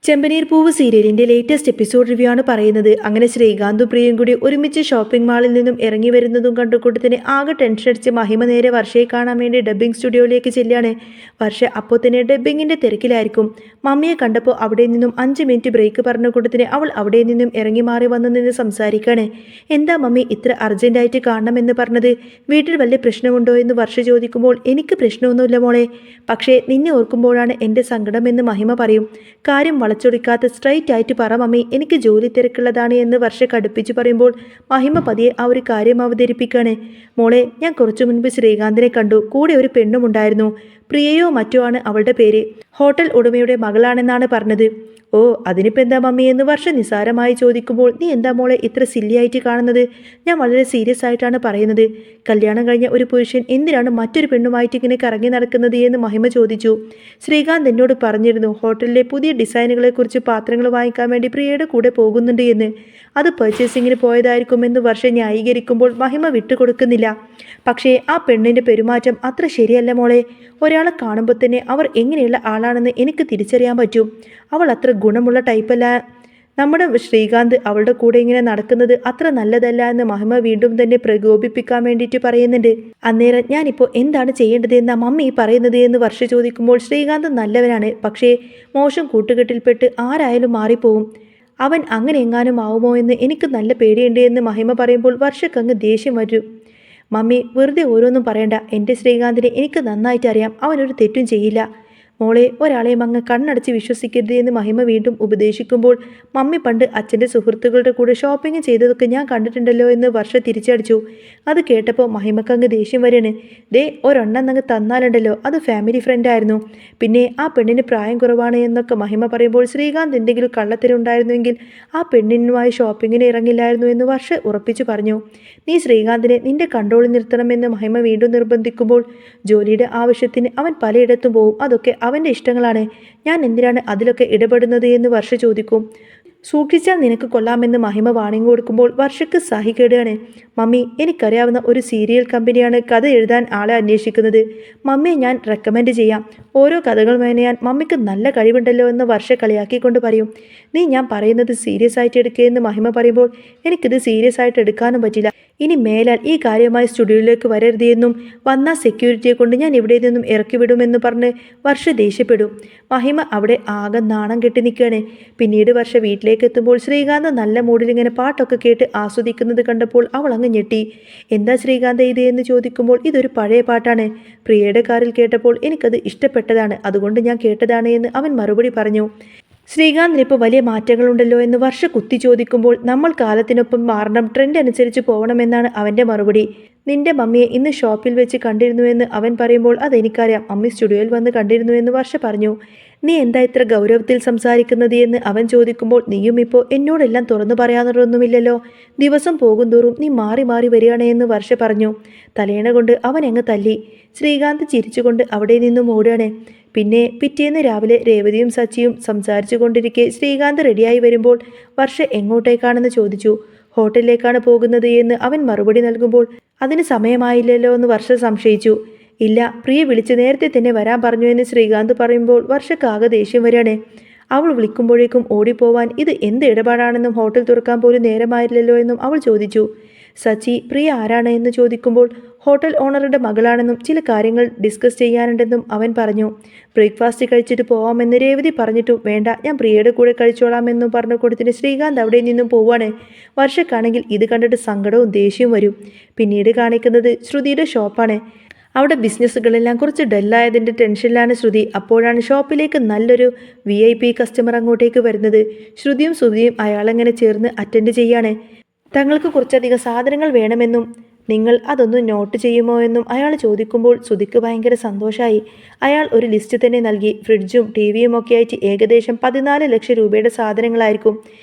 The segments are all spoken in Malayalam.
ചെമ്പനീർ പൂവ് സീരിയലിന്റെ ലേറ്റസ്റ്റ് എപ്പിസോഡ് റിവ്യൂ ആണ് പറയുന്നത്. അങ്ങനെ ശ്രീകാന്തും പ്രിയയും കൂടി ഒരുമിച്ച് ഷോപ്പിംഗ് മാളിൽ നിന്നും ഇറങ്ങി വരുന്നതും കണ്ടുകൂട്ടത്തിന് ആകെ ടെൻഷൻ അടിച്ച് മഹിമ നേരെ വർഷയെ കാണാൻ വേണ്ടി ഡബ്ബിംഗ് സ്റ്റുഡിയോയിലേക്ക് ചെല്ലുകയാണ്. വർഷ അപ്പോൾ തന്നെ ഡബ്ബിങ്ങിന്റെ തിരക്കിലായിരിക്കും. മമ്മിയെ കണ്ടപ്പോൾ അവിടെ നിന്നും 5 മിനിറ്റ് ബ്രേക്ക് പറഞ്ഞ കൂട്ടത്തിന് അവൾ അവിടെ നിന്നും ഇറങ്ങി മാറി വന്നു നിന്ന് സംസാരിക്കുകയാണ്. എന്താ മമ്മി ഇത്ര അർജന്റായിട്ട് കാണണമെന്ന് പറഞ്ഞത്? വീട്ടിൽ വലിയ പ്രശ്നമുണ്ടോ എന്ന് വർഷ ചോദിക്കുമ്പോൾ എനിക്ക് പ്രശ്നമൊന്നുമില്ല മോളെ, പക്ഷേ നിന്നെ ഓർക്കുമ്പോഴാണ് എൻ്റെ സങ്കടമെന്ന് മഹിമ പറയും. കാര്യം വളച്ചൊടിക്കാത്ത സ്ട്രൈറ്റ് ആയിട്ട് പറ മമ്മി, എനിക്ക് ജോലി തിരക്കുള്ളതാണ് എന്ന് വർഷ കടുപ്പിച്ച് പറയുമ്പോൾ മഹിമ പതിയെ ആ ഒരു കാര്യം അവതരിപ്പിക്കുകയാണ്. മോളെ, ഞാൻ കുറച്ചു മുൻപ് ശ്രീകാന്തിനെ കണ്ടു. കൂടെ ഒരു പെണ്ണുമുണ്ടായിരുന്നു. പ്രിയയോ മറ്റോ ആണ് അവളുടെ പേര്. ഹോട്ടൽ ഉടമയുടെ മകളാണെന്നാണ് പറഞ്ഞത്. ഓ, അതിനിപ്പോൾ എന്താ മമ്മി എന്ന് വർഷ നിസാരമായി ചോദിക്കുമ്പോൾ നീ എന്താ മോളെ ഇത്ര സില്ലിയായിട്ട് കാണുന്നത്? ഞാൻ വളരെ സീരിയസ് ആയിട്ടാണ് പറയുന്നത്. കല്യാണം കഴിഞ്ഞ ഒരു പുരുഷൻ എന്തിനാണ് മറ്റൊരു പെണ്ണുമായിട്ട് ഇങ്ങനെ കറങ്ങി നടക്കുന്നത് എന്ന് മഹിമ ചോദിച്ചു. ശ്രീകാന്ത് എന്നോട് പറഞ്ഞിരുന്നു ഹോട്ടലിലെ പുതിയ ഡിസൈനുകളെക്കുറിച്ച് പാത്രങ്ങൾ വാങ്ങിക്കാൻ വേണ്ടി പ്രിയയുടെ കൂടെ പോകുന്നുണ്ട് എന്ന്. അത് പർച്ചേസിങ്ങിന് പോയതായിരിക്കുമെന്ന് വർഷ ന്യായീകരിക്കുമ്പോൾ മഹിമ വിട്ടുകൊടുക്കുന്നില്ല. പക്ഷേ ആ പെണ്ണിൻ്റെ പെരുമാറ്റം അത്ര ശരിയല്ല മോളെ. ഒരാളെ കാണുമ്പോൾ തന്നെ അവർ എങ്ങനെയുള്ള ആളാണെന്ന് എനിക്ക് തിരിച്ചറിയാൻ പറ്റും. അവൾ അത്ര ഗുണമുള്ള ടൈപ്പല്ല. നമ്മുടെ ശ്രീകാന്ത് അവളുടെ കൂടെ ഇങ്ങനെ നടക്കുന്നത് അത്ര നല്ലതല്ല എന്ന് മഹിമ വീണ്ടും തന്നെ പ്രകോപിപ്പിക്കാൻ വേണ്ടിയിട്ട് പറയുന്നുണ്ട്. അന്നേരം ഞാനിപ്പോൾ എന്താണ് ചെയ്യേണ്ടത് എന്നാ മമ്മി പറയുന്നത് എന്ന് വർഷ ചോദിക്കുമ്പോൾ ശ്രീകാന്ത് നല്ലവനാണ്, പക്ഷേ മോശം കൂട്ടുകെട്ടിൽപ്പെട്ട് ആരായാലും മാറിപ്പോവും. അവൻ അങ്ങനെ എങ്ങാനും ആവുമോ എന്ന് എനിക്ക് നല്ല പേടിയുണ്ട് എന്ന് മഹിമ പറയുമ്പോൾ വർഷക്കങ്ങ് ദേഷ്യം വരും. മമ്മി വെറുതെ ഓരോന്നും പറയണ്ട. എൻ്റെ ശ്രീകാന്തിനെ എനിക്ക് നന്നായിട്ട് അറിയാം. അവനൊരു തെറ്റും ചെയ്യില്ല. മോളെ, ഒരാളെയും അങ്ങ് കണ്ണടച്ച് വിശ്വസിക്കരുത് എന്ന് മഹിമ വീണ്ടും ഉപദേശിക്കുമ്പോൾ മമ്മി പണ്ട് അച്ഛൻ്റെ സുഹൃത്തുക്കളുടെ കൂടെ ഷോപ്പിംഗ് ചെയ്തതൊക്കെ ഞാൻ കണ്ടിട്ടുണ്ടല്ലോ എന്ന് വർഷ തിരിച്ചടിച്ചു. അത് കേട്ടപ്പോൾ മഹിമക്കങ്ങ് ദേഷ്യം വരാണ്. ദേ, ഒരെണ്ണം അങ്ങ് തന്നാലുണ്ടല്ലോ, അത് ഫാമിലി ഫ്രണ്ടായിരുന്നു. പിന്നെ ആ പെണ്ണിന് പ്രായം കുറവാണ് എന്നൊക്കെ മഹിമ പറയുമ്പോൾ ശ്രീകാന്ത് എന്തെങ്കിലും കള്ളത്തരമുണ്ടായിരുന്നുവെങ്കിൽ ആ പെണ്ണിനുമായി ഷോപ്പിങ്ങിന് ഇറങ്ങില്ലായിരുന്നു എന്ന് വർഷ ഉറപ്പിച്ചു പറഞ്ഞു. നീ ശ്രീകാന്തിനെ നിന്റെ കൺട്രോളിൽ നിർത്തണമെന്ന് മഹിമ വീണ്ടും നിർബന്ധിക്കുമ്പോൾ ജോലിയുടെ ആവശ്യത്തിന് അവൻ പലയിടത്തും പോവും. അതൊക്കെ അവൻ്റെ ഇഷ്ടങ്ങളാണ്. ഞാൻ എന്തിനാണ് അതിലൊക്കെ ഇടപെടുന്നത് എന്ന് വർഷ ചോദിക്കും. സൂക്ഷിച്ചാൽ നിനക്ക് കൊള്ളാമെന്ന് മഹിമ വാണിംഗ് കൊടുക്കുമ്പോൾ വർഷയ്ക്ക് സഹിക്കേടുകയാണ്. മമ്മി, എനിക്കറിയാവുന്ന ഒരു സീരിയൽ കമ്പനിയാണ് കഥ എഴുതാൻ ആളെ അന്വേഷിക്കുന്നത്. മമ്മിയെ ഞാൻ റെക്കമെൻഡ് ചെയ്യാം. ഓരോ കഥകൾ മേനയാൻ മമ്മിക്ക് നല്ല കഴിവുണ്ടല്ലോ എന്ന് വർഷ കളിയാക്കിക്കൊണ്ട് പറയും. നീ ഞാൻ പറയുന്നത് സീരിയസ് ആയിട്ട് എടുക്കുകയെന്ന് മഹിമ പറയുമ്പോൾ എനിക്കിത് സീരിയസ് ആയിട്ട് എടുക്കാനും പറ്റില്ല. ഇനി മേലാൽ ഈ കാര്യമായി സ്റ്റുഡിയോയിലേക്ക് വരരുതെന്നും വന്നാൽ സെക്യൂരിറ്റിയെ കൊണ്ട് ഞാൻ ഇവിടെ നിന്നും ഇറക്കി വിടുമെന്ന് പറഞ്ഞ് വർഷ ദേഷ്യപ്പെടും. മഹിമ അവിടെ ആകെ നാണം കെട്ടി നിൽക്കുകയാണ്. പിന്നീട് വർഷ വീട്ടിലേക്ക് എത്തുമ്പോൾ ശ്രീകാന്ത് നല്ല മൂഡിൽ ഇങ്ങനെ പാട്ടൊക്കെ കേട്ട് ആസ്വദിക്കുന്നത് കണ്ടപ്പോൾ അവൾ അങ്ങ് ഞെട്ടി. എന്താ ശ്രീകാന്ത് ഇത് എന്ന് ചോദിക്കുമ്പോൾ ഇതൊരു പഴയ പാട്ടാണ്. പ്രിയയുടെ കാറിൽ കേട്ടപ്പോൾ എനിക്കത് ഇഷ്ടപ്പെട്ടതാണ്, അതുകൊണ്ട് ഞാൻ കേട്ടതാണ് എന്ന് അവൻ മറുപടി പറഞ്ഞു. ശ്രീകാന്തിനിപ്പോൾ വലിയ മാറ്റങ്ങളുണ്ടല്ലോ എന്ന് വർഷ കുത്തി ചോദിക്കുമ്പോൾ നമ്മൾ കാലത്തിനൊപ്പം മാറണം, ട്രെൻഡ് അനുസരിച്ച് പോകണമെന്നാണ് അവൻ്റെ മറുപടി. നിന്റെ മമ്മിയെ ഇന്ന് ഷോപ്പിൽ വെച്ച് കണ്ടിരുന്നുവെന്ന് അവൻ പറയുമ്പോൾ അതെനിക്കറിയാം, മമ്മി സ്റ്റുഡിയോയിൽ വന്ന് കണ്ടിരുന്നുവെന്ന് വർഷ പറഞ്ഞു. നീ എന്താ ഇത്ര ഗൗരവത്തിൽ സംസാരിക്കുന്നത് എന്ന് അവൻ ചോദിക്കുമ്പോൾ നീയും ഇപ്പോൾ എന്നോടെല്ലാം തുറന്നു പറയാനൊന്നുമില്ലല്ലോ. ദിവസം പോകുന്തോറും നീ മാറി മാറി വരികയാണ് എന്ന് വർഷ പറഞ്ഞു. തലേണ കൊണ്ട് അവൻ അങ്ങ് തല്ലി. ശ്രീകാന്ത് ചിരിച്ചുകൊണ്ട് അവിടെ നിന്നും ഓടുകയാണ്. പിന്നെ പിറ്റേന്ന് രാവിലെ രേവതിയും സച്ചിയും സംസാരിച്ചു കൊണ്ടിരിക്കെ ശ്രീകാന്ത് റെഡിയായി വരുമ്പോൾ വർഷ എങ്ങോട്ടേക്കാണെന്ന് ചോദിച്ചു. ഹോട്ടലിലേക്കാണ് പോകുന്നത് എന്ന് അവൻ മറുപടി നൽകുമ്പോൾ അതിന് സമയമായില്ലല്ലോ എന്ന് വർഷ സംശയിച്ചു. ഇല്ല, പ്രിയ വിളിച്ച് നേരത്തെ തന്നെ വരാൻ പറഞ്ഞു എന്ന് ശ്രീകാന്ത് പറയുമ്പോൾ വർഷക്കാകെ ദേഷ്യം വരികയാണ്. അവൾ വിളിക്കുമ്പോഴേക്കും ഓടിപ്പോവാൻ ഇത് എന്ത് ഇടപാടാണെന്നും ഹോട്ടൽ തുറക്കാൻ പോലും നേരമായില്ലല്ലോ എന്നും അവൾ ചോദിച്ചു. സച്ചി, പ്രിയ ആരാണ് എന്ന് ചോദിക്കുമ്പോൾ ഹോട്ടൽ ഓണറുടെ മകളാണെന്നും ചില കാര്യങ്ങൾ ഡിസ്കസ് ചെയ്യാനുണ്ടെന്നും അവൻ പറഞ്ഞു. ബ്രേക്ക്ഫാസ്റ്റ് കഴിച്ചിട്ട് പോവാമെന്ന് രേവതി പറഞ്ഞിട്ടും വേണ്ട, ഞാൻ പ്രിയയുടെ കൂടെ കഴിച്ചോളാമെന്നും പറഞ്ഞു കൊടുത്തിട്ട് ശ്രീകാന്ത് അവിടെ നിന്നും പോവാണ്. വർഷക്കാണെങ്കിൽ ഇത് കണ്ടിട്ട് സങ്കടവും ദേഷ്യവും വരും. പിന്നീട് കാണിക്കുന്നത് ശ്രുതിയുടെ ഷോപ്പാണ്. അവിടെ ബിസിനസ്സുകളെല്ലാം കുറച്ച് ഡല്ലായതിൻ്റെ ടെൻഷനിലാണ് ശ്രുതി. അപ്പോഴാണ് ഷോപ്പിലേക്ക് നല്ലൊരു VIP കസ്റ്റമർ അങ്ങോട്ടേക്ക് വരുന്നത്. ശ്രുതിയും ശ്രുതിയും അയാളെങ്ങനെ ചേർന്ന് അറ്റൻഡ് ചെയ്യാണ്. തങ്ങൾക്ക് കുറച്ചധികം സാധനങ്ങൾ വേണമെന്നും നിങ്ങൾ അതൊന്ന് നോട്ട് ചെയ്യുമോ എന്നും അയാൾ ചോദിക്കുമ്പോൾ ശ്രുതിക്ക് ഭയങ്കര സന്തോഷമായി. അയാൾ ഒരു ലിസ്റ്റ് തന്നെ നൽകി. ഫ്രിഡ്ജും TV-യും ഒക്കെ ആയിട്ട് ഏകദേശം 14 ലക്ഷം രൂപയുടെ സാധനങ്ങളായിരിക്കും.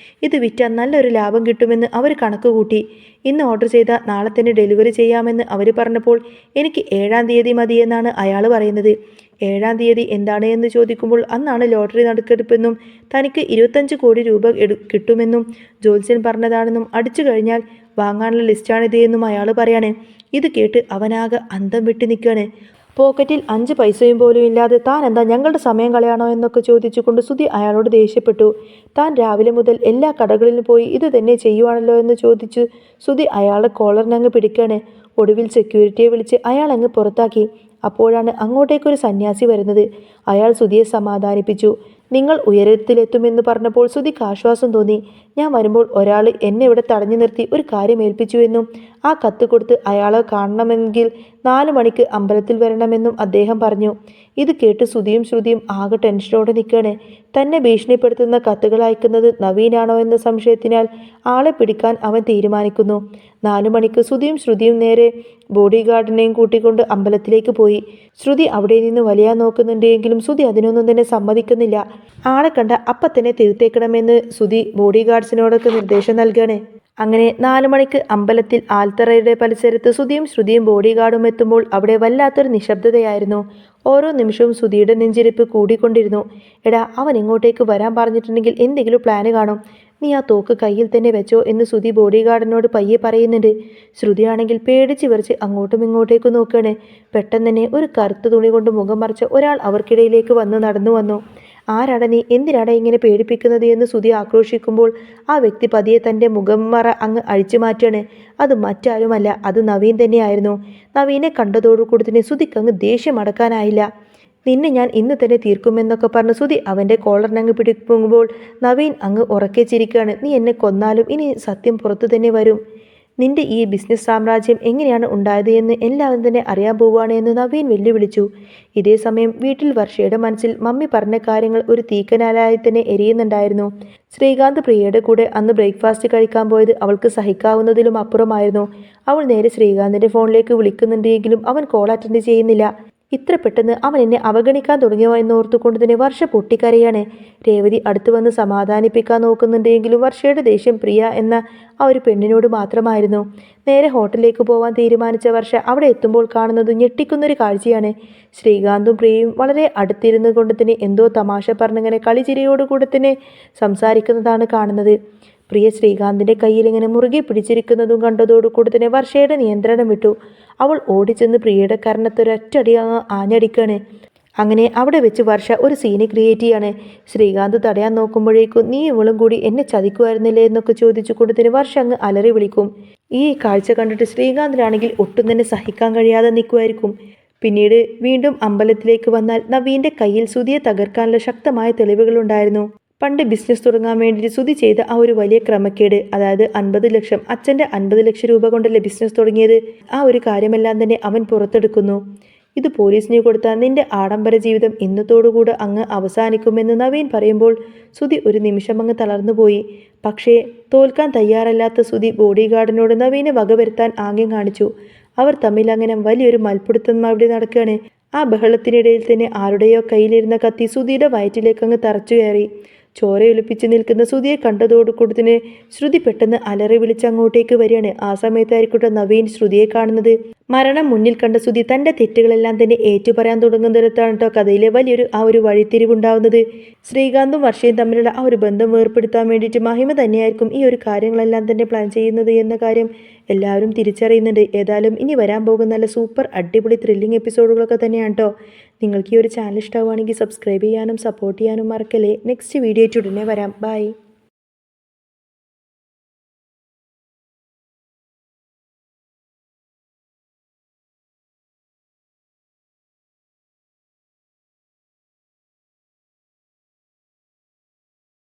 ഇത് വിറ്റാൽ നല്ലൊരു ലാഭം കിട്ടുമെന്ന് അവർ കണക്ക് കൂട്ടി. ഇന്ന് ഓർഡർ ചെയ്താൽ നാളെ തന്നെ ഡെലിവറി ചെയ്യാമെന്ന് അവർ പറഞ്ഞപ്പോൾ എനിക്ക് 7-ാം തീയതി മതിയെന്നാണ് അയാൾ പറയുന്നത്. 7-ാം തീയതി എന്താണ് എന്ന് ചോദിക്കുമ്പോൾ അന്നാണ് ലോട്ടറി നറുക്കെടുപ്പെന്നും തനിക്ക് 25 കോടി രൂപ കിട്ടുമെന്നും ജ്യോത്സ്യൻ പറഞ്ഞതാണെന്നും അടിച്ചു കഴിഞ്ഞാൽ വാങ്ങാനുള്ള ലിസ്റ്റാണിത് എന്നും അയാൾ പറയാണ്. ഇത് കേട്ട് അവനാകെ അന്തം വിട്ട് നിൽക്കുകയാണ്. പോക്കറ്റിൽ 5 പൈസയും പോലും ഇല്ലാതെ താൻ എന്താ ഞങ്ങളുടെ സമയം കളയാണോ എന്നൊക്കെ ചോദിച്ചുകൊണ്ട് സുധി അയാളോട് ദേഷ്യപ്പെട്ടു. താൻ രാവിലെ മുതൽ എല്ലാ കടകളിലും പോയി ഇത് തന്നെ ചെയ്യുവാണല്ലോ എന്ന് ചോദിച്ചു സുധി അയാളുടെ കോളറിനങ്ങ് പിടിക്കാണ്. ഒടുവിൽ സെക്യൂരിറ്റിയെ വിളിച്ച് അയാൾ അങ്ങ് പുറത്താക്കി. അപ്പോഴാണ് അങ്ങോട്ടേക്കൊരു സന്യാസി വരുന്നത്. അയാൾ സുധിയെ സമാധാനിപ്പിച്ചു. നിങ്ങൾ ഉയരത്തിലെത്തുമെന്ന് പറഞ്ഞപ്പോൾ സുധിക്ക് ആശ്വാസം തോന്നി. ഞാൻ വരുമ്പോൾ ഒരാൾ എന്നെ ഇവിടെ തടഞ്ഞു നിർത്തി ഒരു കാര്യം ഏൽപ്പിച്ചു എന്നും ആ കത്ത് കൊടുത്ത് അയാളെ കാണണമെങ്കിൽ 4 മണിക്ക് അമ്പലത്തിൽ വരണമെന്നും അദ്ദേഹം പറഞ്ഞു. ഇത് കേട്ട് സുധിയും ശ്രുതിയും ആകെ ടെൻഷനോടെ നിൽക്കുകയാണ്. തന്നെ ഭീഷണിപ്പെടുത്തുന്ന കത്തുകൾ അയക്കുന്നത് നവീനാണോ എന്ന സംശയത്തിനാൽ ആളെ പിടിക്കാൻ അവൻ തീരുമാനിക്കുന്നു. 4 മണിക്ക് സുധിയും ശ്രുതിയും നേരെ ബോഡി ഗാർഡിനെയും കൂട്ടിക്കൊണ്ട് അമ്പലത്തിലേക്ക് പോയി. ശ്രുതി അവിടെ നിന്ന് വലിയ നോക്കുന്നുണ്ടെങ്കിലും സുധി അതിനൊന്നും തന്നെ സമ്മതിക്കുന്നില്ല. ആളെ കണ്ട അപ്പം തന്നെ തീർത്തേക്കണമെന്ന് സുധി ബോഡി ഗാർഡ്സിനോടൊക്കെ നിർദ്ദേശം നൽകുകയാണ്. അങ്ങനെ 4 മണിക്ക് അമ്പലത്തിൽ ആൽത്തറയുടെ പരിസരത്ത് സുധിയും ശ്രുതിയും ബോഡി ഗാർഡും എത്തുമ്പോൾ അവിടെ വല്ലാത്തൊരു നിശബ്ദതയായിരുന്നു. ഓരോ നിമിഷവും സുധിയുടെ നെഞ്ചിരിപ്പ് കൂടിക്കൊണ്ടിരുന്നു. എടാ, അവൻ ഇങ്ങോട്ടേക്ക് വരാൻ പറഞ്ഞിട്ടുണ്ടെങ്കിൽ എന്തെങ്കിലും പ്ലാന് കാണും. നീ ആ തോക്ക് കയ്യിൽ തന്നെ വെച്ചോ എന്ന് സുധി ബോഡി ഗാർഡിനോട് പയ്യെ പറയുന്നുണ്ട്. ശ്രുതിയാണെങ്കിൽ പേടിച്ച് വിറച്ച് അങ്ങോട്ടും ഇങ്ങോട്ടേക്ക് നോക്കുകയാണ്. പെട്ടെന്ന് തന്നെ ഒരു കറുത്ത തുണി കൊണ്ട് മുഖം മറച്ച ഒരാൾ അവർക്കിടയിലേക്ക് നടന്നു വന്നു. ആരാടാ നീ, എന്തിനാടാ ഇങ്ങനെ പേടിപ്പിക്കുന്നത് എന്ന് സുധി ആക്രോശിക്കുമ്പോൾ ആ വ്യക്തി പതിയെ തൻ്റെ മുഖം മറ അങ്ങ് അഴിച്ചു മാറ്റാണ്. അത് മറ്റാരുമല്ല, അത് നവീൻ തന്നെയായിരുന്നു. നവീനെ കണ്ടതോടുകൂടി തന്നെ സുധിക്ക് അങ്ങ് ദേഷ്യം അടക്കാനായില്ല. നിന്നെ ഞാൻ ഇന്ന് തന്നെ തീർക്കുമെന്നൊക്കെ പറഞ്ഞ് സുധി അവൻ്റെ കോളറിനങ്ങ് പിടിക്കുമ്പോൾ നവീൻ അങ്ങ് ഉറക്കെ ചിരിക്കുകയാണ്. നീ എന്നെ കൊന്നാലും ഇനി സത്യം പുറത്തു തന്നെ വരും. നിന്റെ ഈ ബിസിനസ് സാമ്രാജ്യം എങ്ങനെയാണ് ഉണ്ടായത് എന്ന് എല്ലാവരും തന്നെ അറിയാൻ പോവുകയാണ് എന്ന് നവീൻ വെല്ലുവിളിച്ചു. ഇതേ സമയം വീട്ടിൽ വർഷയുടെ മനസ്സിൽ മമ്മി പറഞ്ഞ കാര്യങ്ങൾ ഒരു തീക്കനാലായി തന്നെ എരിയുന്നുണ്ടായിരുന്നു. ശ്രീകാന്ത് പ്രിയയുടെ കൂടെ അന്ന് ബ്രേക്ക്ഫാസ്റ്റ് കഴിക്കാൻ പോയത് അവൾക്ക് സഹിക്കാവുന്നതിലും അപ്പുറമായിരുന്നു. അവൾ നേരെ ശ്രീകാന്തിൻ്റെ ഫോണിലേക്ക് വിളിക്കുന്നുണ്ടെങ്കിലും അവൻ കോൾ അറ്റൻഡ് ചെയ്യുന്നില്ല. ഇത്ര പെട്ടെന്ന് അവൻ എന്നെ അവഗണിക്കാൻ തുടങ്ങിയോ എന്നോർത്തുകൊണ്ട് തന്നെ വർഷ പൊട്ടിക്കരയാണ്. രേവതി അടുത്ത് വന്ന് സമാധാനിപ്പിക്കാൻ നോക്കുന്നുണ്ടെങ്കിലും വർഷയുടെ ദേഷ്യം പ്രിയ എന്ന ആ ഒരു പെണ്ണിനോട് മാത്രമായിരുന്നു. നേരെ ഹോട്ടലിലേക്ക് പോകാൻ തീരുമാനിച്ച വർഷ അവിടെ എത്തുമ്പോൾ കാണുന്നത് ഞെട്ടിക്കുന്നൊരു കാഴ്ചയാണ്. ശ്രീകാന്തും പ്രിയയും വളരെ അടുത്തിരുന്നു കൊണ്ട് തന്നെ എന്തോ തമാശ പറഞ്ഞിങ്ങനെ കളിച്ചിരിയോടുകൂടെ തന്നെ സംസാരിക്കുന്നതാണ് കാണുന്നത്. പ്രിയ ശ്രീകാന്തിൻ്റെ കയ്യിൽ ഇങ്ങനെ മുറുകെ പിടിച്ചിരിക്കുന്നതും കണ്ടതോടുകൂടി തന്നെ വർഷയുടെ നിയന്ത്രണം വിട്ടു. അവൾ ഓടിച്ചെന്ന് പ്രിയയുടെ കർണത്തൊരൊറ്റടി ആഞ്ഞടിക്കാണ്. അങ്ങനെ അവിടെ വെച്ച് വർഷ ഒരു സീന് ക്രിയേറ്റ് ചെയ്യാണ്. ശ്രീകാന്ത് തടയാൻ നോക്കുമ്പോഴേക്കും നീ ഇവളും കൂടി എന്നെ ചതിക്കുമായിരുന്നില്ലേ എന്നൊക്കെ ചോദിച്ചുകൊണ്ട് തന്നെ വർഷ അങ്ങ് അലറി വിളിക്കും. ഈ കാഴ്ച കണ്ടിട്ട് ശ്രീകാന്തിനാണെങ്കിൽ ഒട്ടും തന്നെ സഹിക്കാൻ കഴിയാതെ നിൽക്കുമായിരിക്കും. പിന്നീട് വീണ്ടും അമ്പലത്തിലേക്ക് വന്നാൽ നവീൻ്റെ കയ്യിൽ സുധിയെ തകർക്കാനുള്ള ശക്തമായ തെളിവുകളുണ്ടായിരുന്നു. പണ്ട് ബിസിനസ് തുടങ്ങാൻ വേണ്ടിയിട്ട് സുധി ചെയ്ത ആ ഒരു വലിയ ക്രമക്കേട്, അതായത് 50 ലക്ഷം, അച്ഛൻ്റെ 50 ലക്ഷം രൂപ കൊണ്ടല്ലേ ബിസിനസ് തുടങ്ങിയത്, ആ ഒരു കാര്യമെല്ലാം തന്നെ അവൻ പുറത്തെടുക്കുന്നു. ഇത് പോലീസിന് കൊടുത്താൽ നിന്റെ ആഡംബര ജീവിതം ഇന്നത്തോടുകൂടെ അങ്ങ് അവസാനിക്കുമെന്ന് നവീൻ പറയുമ്പോൾ സുധി ഒരു നിമിഷം അങ്ങ് തളർന്നുപോയി. പക്ഷേ തോൽക്കാൻ തയ്യാറല്ലാത്ത സുധി ബോഡി ഗാർഡിനോട് നവീനെ വകവരുത്താൻ ആംഗ്യം കാണിച്ചു. അവർ തമ്മിൽ അങ്ങനെ വലിയൊരു മൽപ്പിടുത്തം അവിടെ നടക്കുകയാണ്. ആ ബഹളത്തിനിടയിൽ തന്നെ ആരുടെയോ കയ്യിലിരുന്ന കത്തി സുധിയുടെ വയറ്റിലേക്ക് അങ്ങ് തറച്ചു കയറി. ചോരയൊലിപ്പിച്ച് നിൽക്കുന്ന സുധിയെ കണ്ടതോടുകൂടി തന്നെ ശ്രുതി പെട്ടെന്ന് അലറി വിളിച്ച് അങ്ങോട്ടേക്ക് വരികയാണ്. ആ സമയത്തായിരിക്കട്ടെ നവീൻ ശ്രുതിയെ കാണുന്നത്. മരണം മുന്നിൽ കണ്ട സുധി തൻ്റെ തെറ്റുകളെല്ലാം തന്നെ ഏറ്റുപറയാൻ തുടങ്ങുന്നിടത്താണ് കേട്ടോ കഥയിലെ വലിയൊരു ആ ഒരു വഴിത്തിരിവുണ്ടാവുന്നത്. ശ്രീകാന്തും വർഷയും തമ്മിലുള്ള ആ ഒരു ബന്ധം വേർപ്പെടുത്താൻ വേണ്ടിയിട്ട് മഹിമ തന്നെയായിരിക്കും ഈ ഒരു കാര്യങ്ങളെല്ലാം തന്നെ പ്ലാൻ ചെയ്യുന്നത് എന്ന കാര്യം എല്ലാവരും തിരിച്ചറിയുന്നുണ്ട്. ഏതായാലും ഇനി വരാൻ പോകുന്ന നല്ല സൂപ്പർ അടിപൊളി ത്രില്ലിംഗ് എപ്പിസോഡുകളൊക്കെ തന്നെയാണ് കേട്ടോ. നിങ്ങൾക്ക് ഈ ഒരു ചാനൽ ഇഷ്ടമാവുകയാണെങ്കിൽ സബ്സ്ക്രൈബ് ചെയ്യാനും സപ്പോർട്ട് ചെയ്യാനും മറക്കല്ലേ. നെക്സ്റ്റ് വീഡിയോ ആയിട്ട് ഉടനെ വരാം. ബൈ.